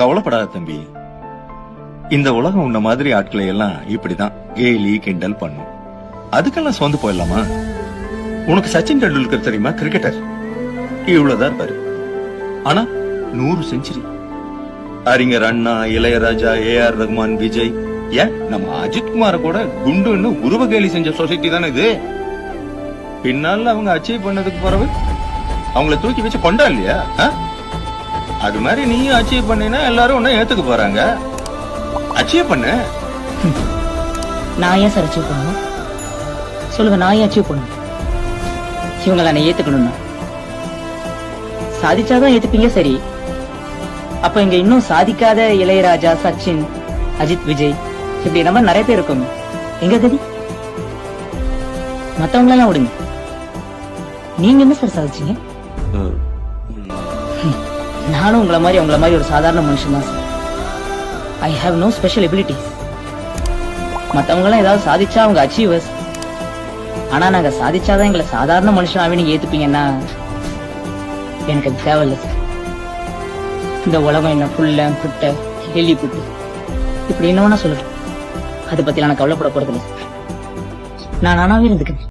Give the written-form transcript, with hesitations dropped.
கவலைப்படாத தம்பி. இந்த உலகம் உன்ன மாதிரி ஆட்களை எல்லாம் இப்படிதான் கேலி கிண்டல் பண்ணும். அதுக்கெல்லாம் சோர்ந்து போயிடலாமா? உனக்கு சச்சின் டெண்டுல்கர் தெரியுமா? கிரிக்கெட்டர் இவ்வளவுதான் இருப்பாரு. ஆனா 100 செஞ்சுரி. அறிஞர் அண்ணா, இளையராஜா, AR ரஹ்மான், விஜய், ஏன் நம்ம அஜித் குமார கூட குண்டுன்னு உருவ கேலி செஞ்ச சொசைட்டி தானே இது. பின்னால அவங்க அச்சீவ் பண்ணதுக்கு பிறகு அவங்கள தூக்கி வச்சு கொண்டா இல்லையா? அது மாதிரி நீயும் அச்சீவ் பண்ணினா எல்லாரும் உன்ன ஏத்துக்க போறாங்க. அச்சீவ் பண்ணு. நான் ஏன் சார் அச்சீவ் பண்ணணும் சொல்லுங்க? நான் ஏன் அச்சீவ் பண்ணணும்? இவங்க என்ன ஏத்துக்கணும்னா சாதிச்சாதான் ஏத்துப்பீங்க. சரி, அப்ப இங்க இன்னும் சாதிக்காத இளையராஜா, சச்சின், அஜித், விஜய் இப்படி நம்ம நிறைய பேர் இருக்கோம். எங்க கதி? மத்தவங்களெல்லாம் விடுங்க. நீங்க என்ன சார் சாதிச்சீங்க? நானும் உங்களை மாதிரி ஒரு சாதாரண மனுஷன் தான் sir. I have no special abilities. மத்தவங்க எல்லாம் ஏதாவது சாதிச்சா அவங்க அச்சீவர்ஸ். ஆனா நாங்க சாதிச்சாதான் எங்களை சாதாரண மனுஷனாவே நீங்க ஏத்துப்பீங்கன்னா எனக்கு அது தேவையில்லை சார். இந்த உலகம் என்ன புல்ல புட்ட எலி புட்டு இப்படி என்ன வேணா சொல்லுங்க. அதை பத்தி நான் கவலைப்பட போறது இல்லை. நான் நானாவே இருந்துக்கிறேன்.